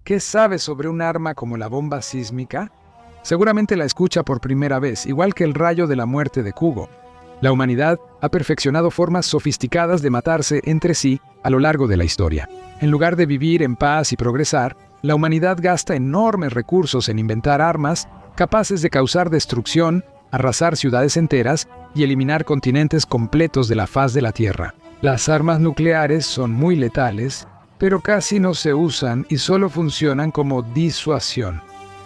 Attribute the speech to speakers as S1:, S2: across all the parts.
S1: ¿Qué sabe sobre un arma como la bomba sísmica? Seguramente la escucha por primera vez, igual que el rayo de la muerte de Kugo. La humanidad ha perfeccionado formas sofisticadas de matarse entre sí a lo largo de la historia. En lugar de vivir en paz y progresar, la humanidad gasta enormes recursos en inventar armas capaces de causar destrucción, arrasar ciudades enteras y eliminar continentes completos de la faz de la Tierra. Las armas nucleares son muy letales, pero casi no se usan y solo funcionan como disuasión.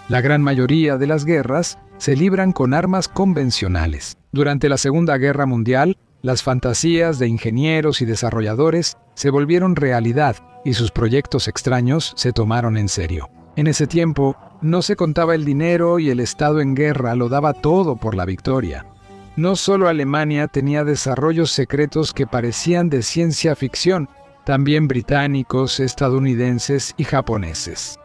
S1: La gran mayoría de las guerras se libran con armas convencionales. Durante la Segunda Guerra Mundial, las fantasías de ingenieros y desarrolladores se volvieron realidad y sus proyectos extraños se tomaron en serio. En ese tiempo, no se contaba el dinero y el Estado en guerra lo daba todo por la victoria. No solo Alemania tenía desarrollos secretos que parecían de ciencia ficción, también británicos, estadounidenses y japoneses.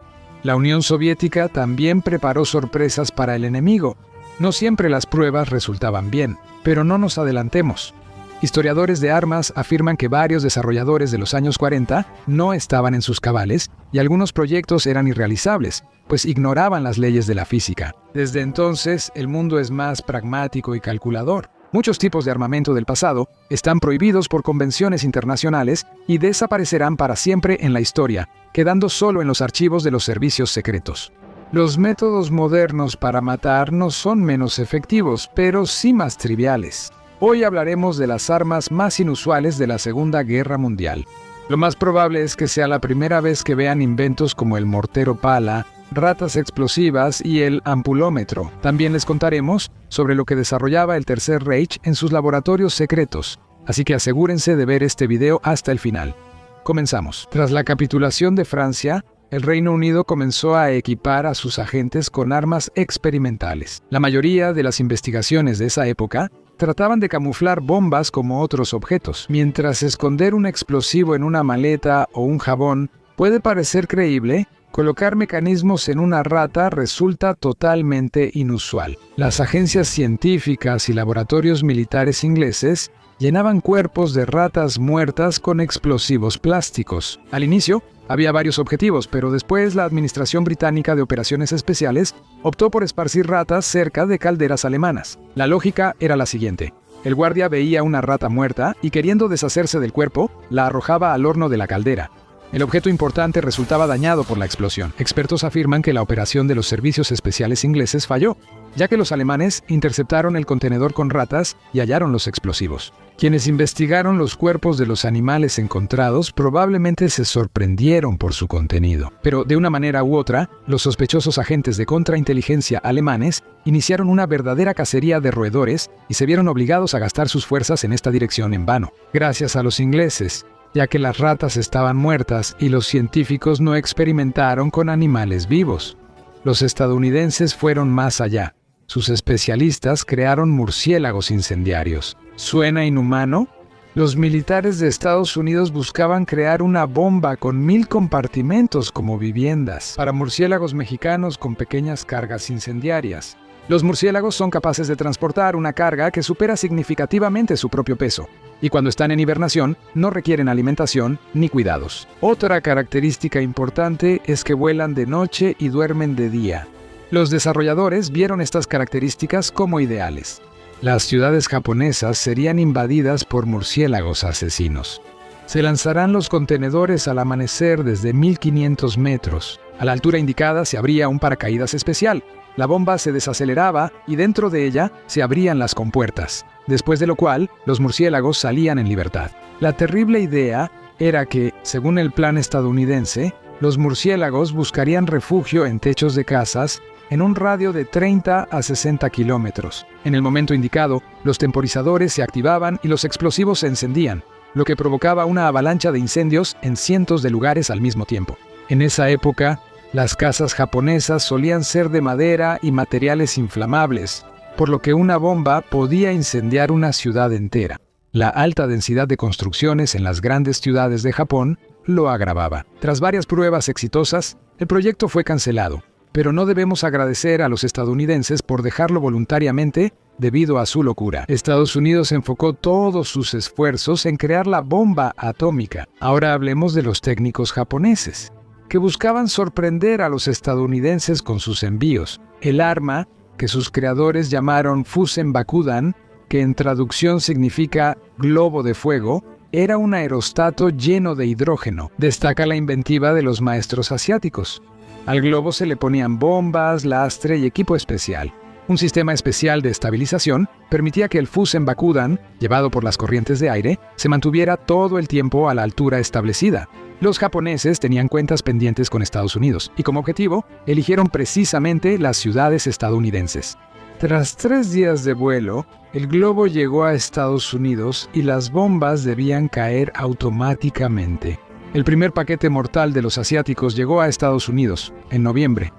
S1: La Unión Soviética también preparó sorpresas para el enemigo. No siempre las pruebas resultaban bien, pero no nos adelantemos. Historiadores de armas afirman que varios desarrolladores de los años 40 no estaban en sus cabales y algunos proyectos eran irrealizables, pues ignoraban las leyes de la física. Desde entonces, el mundo es más pragmático y calculador. Muchos tipos de armamento del pasado están prohibidos por convenciones internacionales y desaparecerán para siempre en la historia, quedando solo en los archivos de los servicios secretos. Los métodos modernos para matar no son menos efectivos, pero sí más triviales. Hoy hablaremos de las armas más inusuales de la Segunda Guerra Mundial. Lo más probable es que sea la primera vez que vean inventos como el mortero pala, ratas explosivas y el ampulómetro. También les contaremos sobre lo que desarrollaba el Tercer Reich en sus laboratorios secretos, así que asegúrense de ver este video hasta el final. Comenzamos. Tras la capitulación de Francia, el Reino Unido comenzó a equipar a sus agentes con armas experimentales. La mayoría de las investigaciones de esa época trataban de camuflar bombas como otros objetos. Mientras esconder un explosivo en una maleta o un jabón puede parecer creíble, colocar mecanismos en una rata resulta totalmente inusual. Las agencias científicas y laboratorios militares ingleses llenaban cuerpos de ratas muertas con explosivos plásticos. Al inicio, había varios objetivos, pero después la Administración Británica de Operaciones Especiales optó por esparcir ratas cerca de calderas alemanas. La lógica era la siguiente. El guardia veía una rata muerta y, queriendo deshacerse del cuerpo, la arrojaba al horno de la caldera. El objeto importante resultaba dañado por la explosión. Expertos afirman que la operación de los servicios especiales ingleses falló, ya que los alemanes interceptaron el contenedor con ratas y hallaron los explosivos. Quienes investigaron los cuerpos de los animales encontrados probablemente se sorprendieron por su contenido. Pero de una manera u otra, los sospechosos agentes de contrainteligencia alemanes iniciaron una verdadera cacería de roedores y se vieron obligados a gastar sus fuerzas en esta dirección en vano. Gracias a los ingleses, ya que las ratas estaban muertas y los científicos no experimentaron con animales vivos. Los estadounidenses fueron más allá. Sus especialistas crearon murciélagos incendiarios. ¿Suena inhumano? Los militares de Estados Unidos buscaban crear una bomba con 1000 compartimentos como viviendas para murciélagos mexicanos con pequeñas cargas incendiarias. Los murciélagos son capaces de transportar una carga que supera significativamente su propio peso, y cuando están en hibernación no requieren alimentación ni cuidados. Otra característica importante es que vuelan de noche y duermen de día. Los desarrolladores vieron estas características como ideales. Las ciudades japonesas serían invadidas por murciélagos asesinos. Se lanzarán los contenedores al amanecer desde 1500 metros. A la altura indicada se abría un paracaídas especial. La bomba se desaceleraba y dentro de ella se abrían las compuertas, después de lo cual los murciélagos salían en libertad. La terrible idea era que, según el plan estadounidense, los murciélagos buscarían refugio en techos de casas en un radio de 30 a 60 kilómetros. En el momento indicado, los temporizadores se activaban y los explosivos se encendían, lo que provocaba una avalancha de incendios en cientos de lugares al mismo tiempo. En esa época, las casas japonesas solían ser de madera y materiales inflamables, por lo que una bomba podía incendiar una ciudad entera. La alta densidad de construcciones en las grandes ciudades de Japón lo agravaba. Tras varias pruebas exitosas, el proyecto fue cancelado, pero no debemos agradecer a los estadounidenses por dejarlo voluntariamente debido a su locura. Estados Unidos enfocó todos sus esfuerzos en crear la bomba atómica. Ahora hablemos de los técnicos japoneses. que buscaban sorprender a los estadounidenses con sus envíos. El arma, que sus creadores llamaron Fusen Bakudan, que en traducción significa globo de fuego, era un aerostato lleno de hidrógeno. Destaca la inventiva de los maestros asiáticos. Al globo se le ponían bombas, lastre y equipo especial. Un sistema especial de estabilización permitía que el Fusen Bakudan, llevado por las corrientes de aire, se mantuviera todo el tiempo a la altura establecida. Los japoneses tenían cuentas pendientes con Estados Unidos y como objetivo eligieron precisamente las ciudades estadounidenses. Tras 3 días de vuelo, el globo llegó a Estados Unidos y las bombas debían caer automáticamente. El primer paquete mortal de los asiáticos llegó a Estados Unidos en noviembre.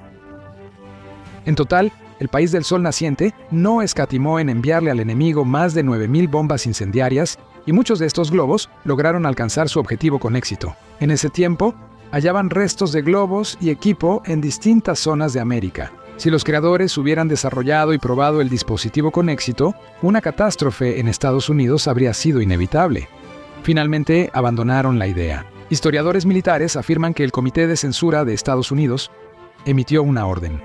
S1: En total, el país del sol naciente no escatimó en enviarle al enemigo más de 9,000 bombas incendiarias y muchos de estos globos lograron alcanzar su objetivo con éxito. En ese tiempo, hallaban restos de globos y equipo en distintas zonas de América. Si los creadores hubieran desarrollado y probado el dispositivo con éxito, una catástrofe en Estados Unidos habría sido inevitable. Finalmente, abandonaron la idea. Historiadores militares afirman que el Comité de Censura de Estados Unidos emitió una orden.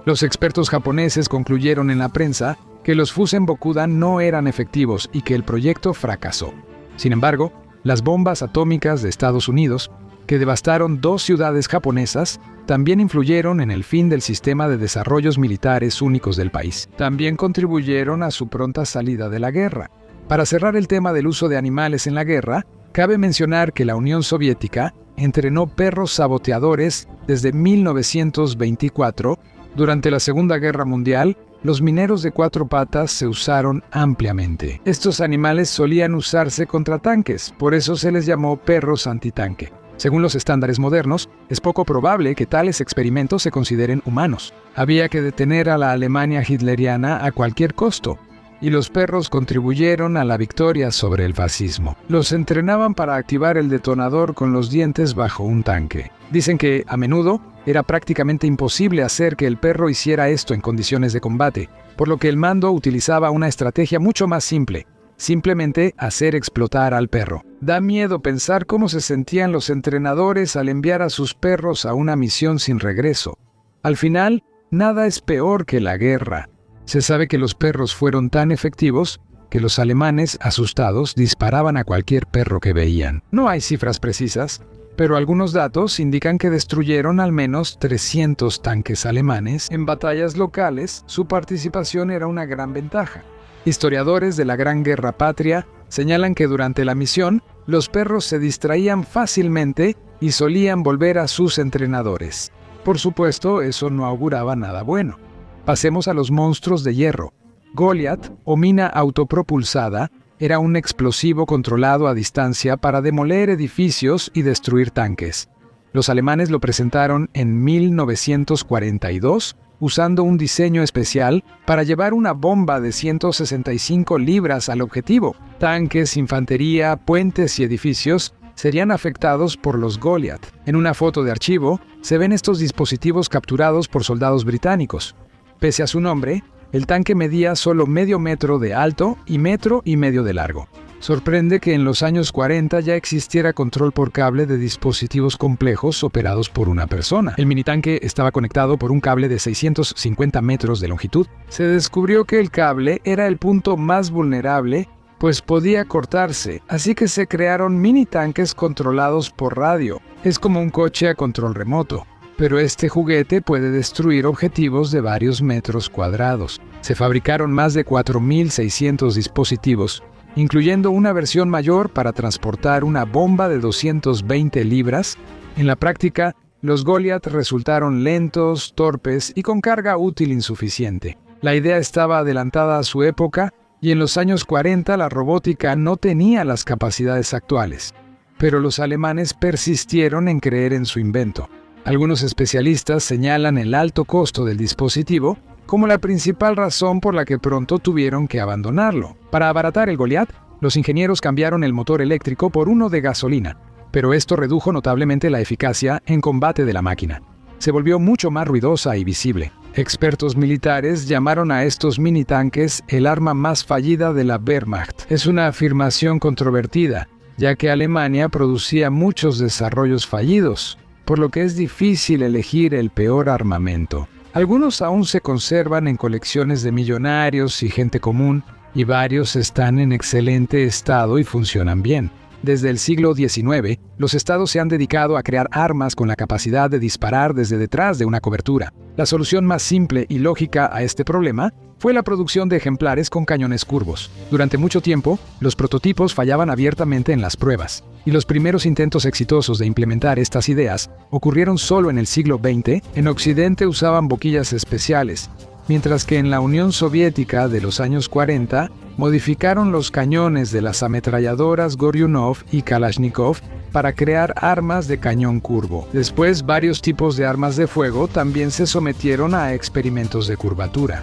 S1: Los expertos japoneses concluyeron en la prensa que los Fusen Bakudan no eran efectivos y que el proyecto fracasó. Sin embargo, las bombas atómicas de Estados Unidos, que devastaron 2 ciudades japonesas, también influyeron en el fin del sistema de desarrollos militares únicos del país. También contribuyeron a su pronta salida de la guerra. Para cerrar el tema del uso de animales en la guerra, cabe mencionar que la Unión Soviética entrenó perros saboteadores desde 1924. Durante la Segunda Guerra Mundial, los mineros de 4 patas se usaron ampliamente. Estos animales solían usarse contra tanques, por eso se les llamó perros antitanque. Según los estándares modernos, es poco probable que tales experimentos se consideren humanos. Había que detener a la Alemania hitleriana a cualquier costo, y los perros contribuyeron a la victoria sobre el fascismo. Los entrenaban para activar el detonador con los dientes bajo un tanque. Dicen que, a menudo, era prácticamente imposible hacer que el perro hiciera esto en condiciones de combate, por lo que el mando utilizaba una estrategia mucho más simple: simplemente hacer explotar al perro. Da miedo pensar cómo se sentían los entrenadores al enviar a sus perros a una misión sin regreso. Al final, nada es peor que la guerra. Se sabe que los perros fueron tan efectivos que los alemanes, asustados, disparaban a cualquier perro que veían. No hay cifras precisas, pero algunos datos indican que destruyeron al menos 300 tanques alemanes. En batallas locales, su participación era una gran ventaja. Historiadores de la Gran Guerra Patria señalan que durante la misión, los perros se distraían fácilmente y solían volver a sus entrenadores. Por supuesto, eso no auguraba nada bueno. Pasemos a los monstruos de hierro. Goliath, o mina autopropulsada, era un explosivo controlado a distancia para demoler edificios y destruir tanques. Los alemanes lo presentaron en 1942, usando un diseño especial para llevar una bomba de 165 libras al objetivo. Tanques, infantería, puentes y edificios serían afectados por los Goliath. En una foto de archivo se ven estos dispositivos capturados por soldados británicos. Pese a su nombre, el tanque medía solo medio metro de alto y metro y medio de largo. Sorprende que en los años 40 ya existiera control por cable de dispositivos complejos operados por una persona. El minitanque estaba conectado por un cable de 650 metros de longitud. Se descubrió que el cable era el punto más vulnerable, pues podía cortarse, así que se crearon minitanques controlados por radio. Es como un coche a control remoto. Pero este juguete puede destruir objetivos de varios metros cuadrados. Se fabricaron más de 4,600 dispositivos, incluyendo una versión mayor para transportar una bomba de 220 libras. En la práctica, los Goliath resultaron lentos, torpes y con carga útil insuficiente. La idea estaba adelantada a su época y en los años 40 la robótica no tenía las capacidades actuales. Pero los alemanes persistieron en creer en su invento. Algunos especialistas señalan el alto costo del dispositivo como la principal razón por la que pronto tuvieron que abandonarlo. Para abaratar el Goliath, los ingenieros cambiaron el motor eléctrico por uno de gasolina, pero esto redujo notablemente la eficacia en combate de la máquina. Se volvió mucho más ruidosa y visible. Expertos militares llamaron a estos mini tanques el arma más fallida de la Wehrmacht. Es una afirmación controvertida, ya que Alemania producía muchos desarrollos fallidos, por lo que es difícil elegir el peor armamento. Algunos aún se conservan en colecciones de millonarios y gente común, y varios están en excelente estado y funcionan bien. Desde el siglo XIX, los estados se han dedicado a crear armas con la capacidad de disparar desde detrás de una cobertura. La solución más simple y lógica a este problema fue la producción de ejemplares con cañones curvos. Durante mucho tiempo, los prototipos fallaban abiertamente en las pruebas, y los primeros intentos exitosos de implementar estas ideas ocurrieron solo en el siglo XX. En Occidente usaban boquillas especiales, mientras que en la Unión Soviética de los años 40 modificaron los cañones de las ametralladoras Goryunov y Kalashnikov para crear armas de cañón curvo. Después, varios tipos de armas de fuego también se sometieron a experimentos de curvatura.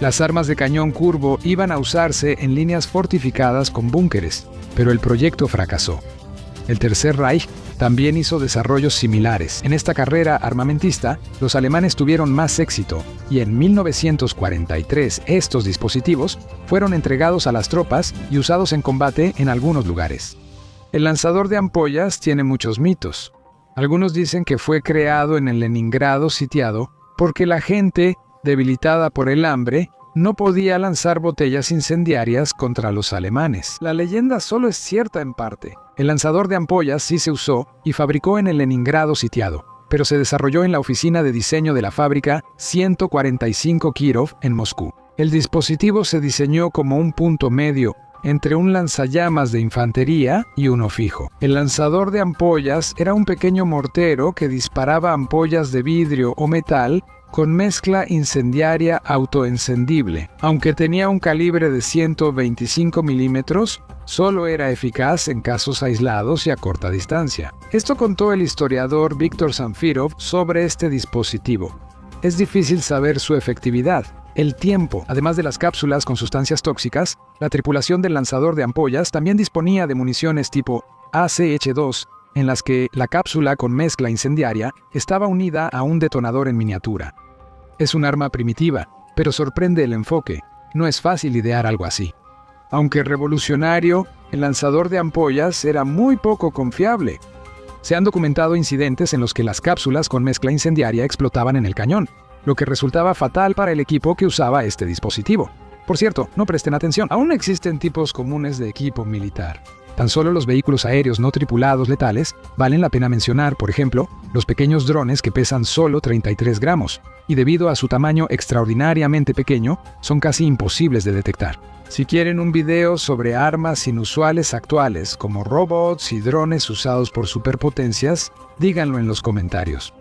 S1: Las armas de cañón curvo iban a usarse en líneas fortificadas con búnkeres, pero el proyecto fracasó. El Tercer Reich también hizo desarrollos similares. En esta carrera armamentista, los alemanes tuvieron más éxito, y en 1943 estos dispositivos fueron entregados a las tropas y usados en combate en algunos lugares. El lanzador de ampollas tiene muchos mitos. Algunos dicen que fue creado en el Leningrado sitiado porque la gente, debilitada por el hambre, no podía lanzar botellas incendiarias contra los alemanes. La leyenda solo es cierta en parte. El lanzador de ampollas sí se usó y fabricó en el Leningrado sitiado, pero se desarrolló en la oficina de diseño de la fábrica 145 Kirov en Moscú. El dispositivo se diseñó como un punto medio entre un lanzallamas de infantería y uno fijo. El lanzador de ampollas era un pequeño mortero que disparaba ampollas de vidrio o metal con mezcla incendiaria autoencendible. Aunque tenía un calibre de 125 milímetros, solo era eficaz en casos aislados y a corta distancia. Esto contó el historiador Víctor Zanfirov sobre este dispositivo. Es difícil saber su efectividad. El tiempo, además de las cápsulas con sustancias tóxicas, la tripulación del lanzador de ampollas también disponía de municiones tipo ACH-2, en las que la cápsula con mezcla incendiaria estaba unida a un detonador en miniatura. Es un arma primitiva, pero sorprende el enfoque. No es fácil idear algo así. Aunque revolucionario, el lanzador de ampollas era muy poco confiable. Se han documentado incidentes en los que las cápsulas con mezcla incendiaria explotaban en el cañón, lo que resultaba fatal para el equipo que usaba este dispositivo. Por cierto, no presten atención, aún no existen tipos comunes de equipo militar. Tan solo los vehículos aéreos no tripulados letales valen la pena mencionar, por ejemplo, los pequeños drones que pesan solo 33 gramos, y debido a su tamaño extraordinariamente pequeño, son casi imposibles de detectar. Si quieren un video sobre armas inusuales actuales, como robots y drones usados por superpotencias, díganlo en los comentarios.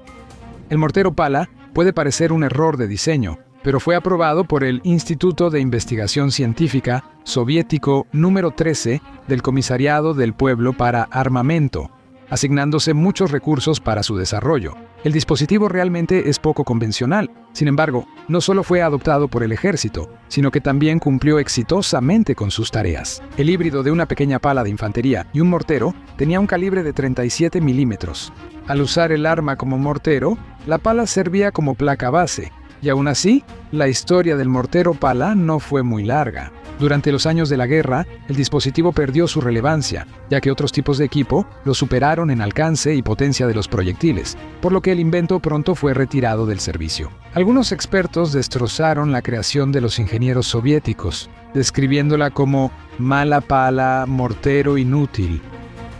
S1: El mortero Pala puede parecer un error de diseño, pero fue aprobado por el Instituto de Investigación Científica Soviético número 13 del Comisariado del Pueblo para Armamento, asignándose muchos recursos para su desarrollo. El dispositivo realmente es poco convencional. Sin embargo, no solo fue adoptado por el ejército, sino que también cumplió exitosamente con sus tareas. El híbrido de una pequeña pala de infantería y un mortero tenía un calibre de 37 milímetros. Al usar el arma como mortero, la pala servía como placa base, y aún así, la historia del mortero Pala no fue muy larga. Durante los años de la guerra, el dispositivo perdió su relevancia, ya que otros tipos de equipo lo superaron en alcance y potencia de los proyectiles, por lo que el invento pronto fue retirado del servicio. Algunos expertos destrozaron la creación de los ingenieros soviéticos, describiéndola como mala pala, mortero inútil.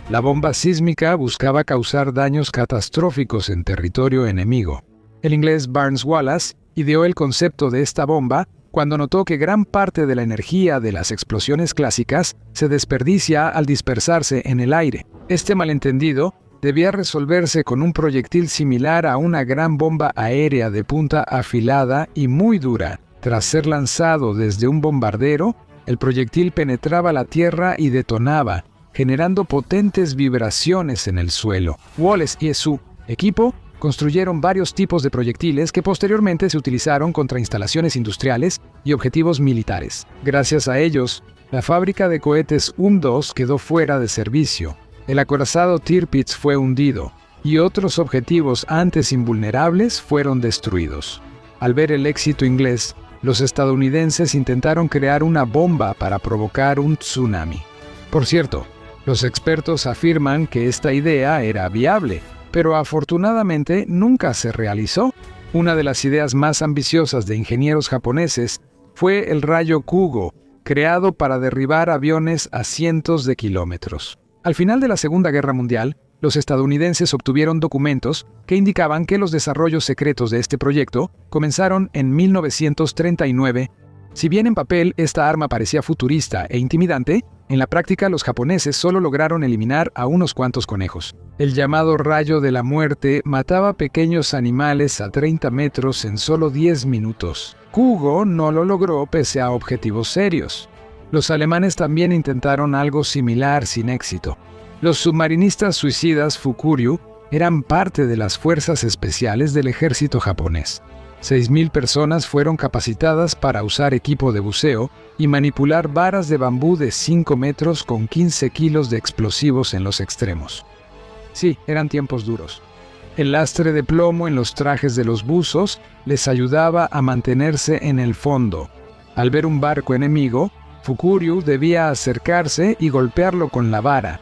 S1: La bomba sísmica buscaba causar daños catastróficos en territorio enemigo. El inglés Barnes Wallace ideó el concepto de esta bomba cuando notó que gran parte de la energía de las explosiones clásicas se desperdicia al dispersarse en el aire. Este malentendido debía resolverse con un proyectil similar a una gran bomba aérea de punta afilada y muy dura. Tras ser lanzado desde un bombardero, el proyectil penetraba la tierra y detonaba, generando potentes vibraciones en el suelo. Wallace y su equipo construyeron varios tipos de proyectiles que posteriormente se utilizaron contra instalaciones industriales y objetivos militares. Gracias a ellos, la fábrica de cohetes UM-2 quedó fuera de servicio, el acorazado Tirpitz fue hundido, y otros objetivos antes invulnerables fueron destruidos. Al ver el éxito inglés, los estadounidenses intentaron crear una bomba para provocar un tsunami. Por cierto, Los expertos afirman que esta idea era viable, pero afortunadamente nunca se realizó. Una de las ideas más ambiciosas de ingenieros japoneses fue el rayo Kugo, creado para derribar aviones a cientos de kilómetros. Al final de la Segunda Guerra Mundial, los estadounidenses obtuvieron documentos que indicaban que los desarrollos secretos de este proyecto comenzaron en 1939. Si bien en papel esta arma parecía futurista e intimidante, en la práctica los japoneses solo lograron eliminar a unos cuantos conejos. El llamado rayo de la muerte mataba pequeños animales a 30 metros en solo 10 minutos. Kugo no lo logró pese a objetivos serios. Los alemanes también intentaron algo similar sin éxito. Los submarinistas suicidas Fukuryu eran parte de las fuerzas especiales del ejército japonés. 6.000 personas fueron capacitadas para usar equipo de buceo y manipular varas de bambú de 5 metros con 15 kilos de explosivos en los extremos. Sí, eran tiempos duros. El lastre de plomo en los trajes de los buzos les ayudaba a mantenerse en el fondo. Al ver un barco enemigo, Fukuryu debía acercarse y golpearlo con la vara.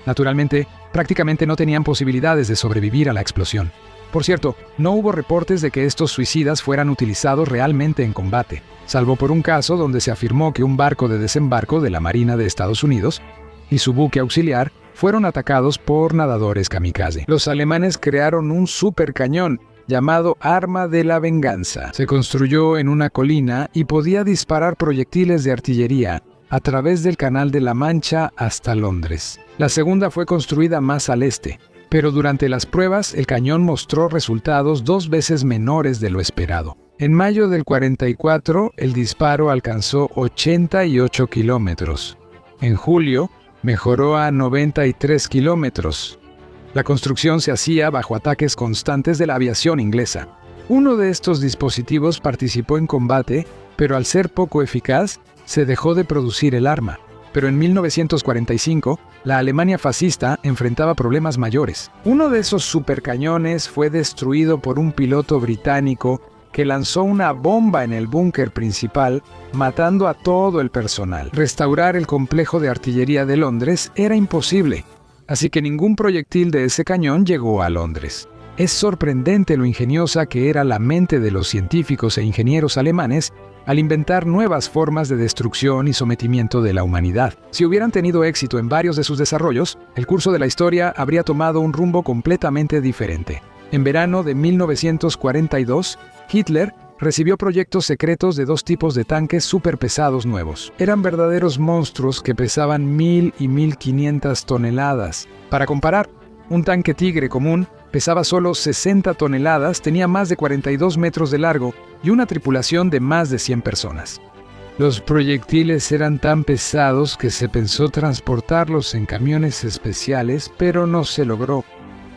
S1: Naturalmente, prácticamente no tenían posibilidades de sobrevivir a la explosión. Por cierto, no hubo reportes de que estos suicidas fueran utilizados realmente en combate, salvo por un caso donde se afirmó que un barco de desembarco de la Marina de Estados Unidos y su buque auxiliar fueron atacados por nadadores kamikaze. Los alemanes crearon un supercañón llamado Arma de la Venganza. Se construyó en una colina y podía disparar proyectiles de artillería a través del Canal de la Mancha hasta Londres. La segunda fue construida más al este, pero durante las pruebas el cañón mostró resultados 2 veces menores de lo esperado. En mayo del 44, el disparo alcanzó 88 kilómetros. En julio, mejoró a 93 kilómetros. La construcción se hacía bajo ataques constantes de la aviación inglesa. Uno de estos dispositivos participó en combate, pero al ser poco eficaz, se dejó de producir el arma. Pero en 1945, la Alemania fascista enfrentaba problemas mayores. Uno de esos supercañones fue destruido por un piloto británico que lanzó una bomba en el búnker principal, matando a todo el personal. Restaurar el complejo de artillería de Londres era imposible, así que ningún proyectil de ese cañón llegó a Londres. Es sorprendente lo ingeniosa que era la mente de los científicos e ingenieros alemanes al inventar nuevas formas de destrucción y sometimiento de la humanidad. Si hubieran tenido éxito en varios de sus desarrollos, el curso de la historia habría tomado un rumbo completamente diferente. En verano de 1942, Hitler recibió proyectos secretos de 2 tipos de tanques superpesados nuevos. Eran verdaderos monstruos que pesaban 1.000 y 1.500 toneladas. Para comparar, un tanque Tigre común pesaba solo 60 toneladas, tenía más de 42 metros de largo y una tripulación de más de 100 personas. Los proyectiles eran tan pesados que se pensó transportarlos en camiones especiales, pero no se logró.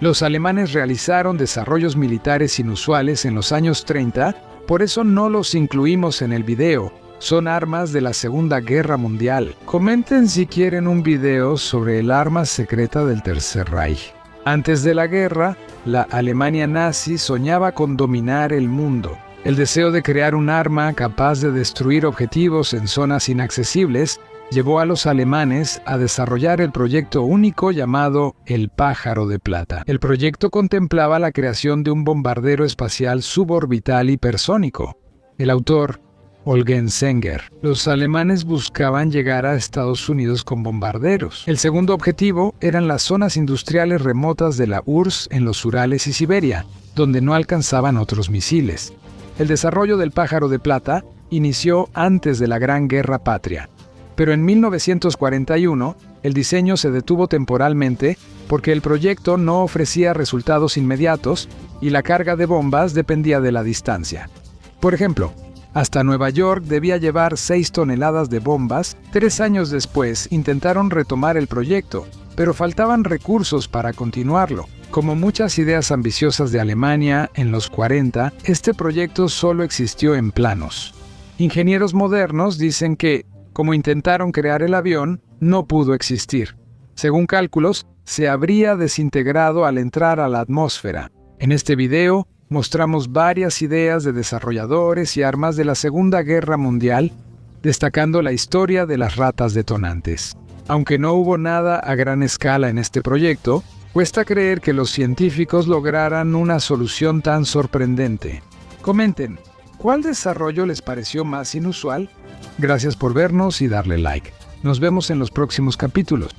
S1: Los alemanes realizaron desarrollos militares inusuales en los años 30, por eso no los incluimos en el video. Son armas de la Segunda Guerra Mundial. Comenten si quieren un video sobre el arma secreta del Tercer Reich. Antes de la guerra, la Alemania nazi soñaba con dominar el mundo. El deseo de crear un arma capaz de destruir objetivos en zonas inaccesibles llevó a los alemanes a desarrollar el proyecto único llamado el Pájaro de Plata. El proyecto contemplaba la creación de un bombardero espacial suborbital hipersónico. El autor, Eugen Sänger. Los alemanes buscaban llegar a Estados Unidos con bombarderos. El segundo objetivo eran las zonas industriales remotas de la URSS en los Urales y Siberia, donde no alcanzaban otros misiles. El desarrollo del Pájaro de Plata inició antes de la Gran Guerra Patria. Pero en 1941, el diseño se detuvo temporalmente porque el proyecto no ofrecía resultados inmediatos y la carga de bombas dependía de la distancia. Por ejemplo, hasta Nueva York debía llevar 6 toneladas de bombas. 3 años después intentaron retomar el proyecto, pero faltaban recursos para continuarlo. Como muchas ideas ambiciosas de Alemania en los 40, este proyecto solo existió en planos. Ingenieros modernos dicen que, como intentaron crear el avión, no pudo existir. Según cálculos, se habría desintegrado al entrar a la atmósfera. En este video, mostramos varias ideas de desarrolladores y armas de la Segunda Guerra Mundial, destacando la historia de las ratas detonantes. Aunque no hubo nada a gran escala en este proyecto, cuesta creer que los científicos lograran una solución tan sorprendente. Comenten, ¿cuál desarrollo les pareció más inusual? Gracias por vernos y darle like. Nos vemos en los próximos capítulos.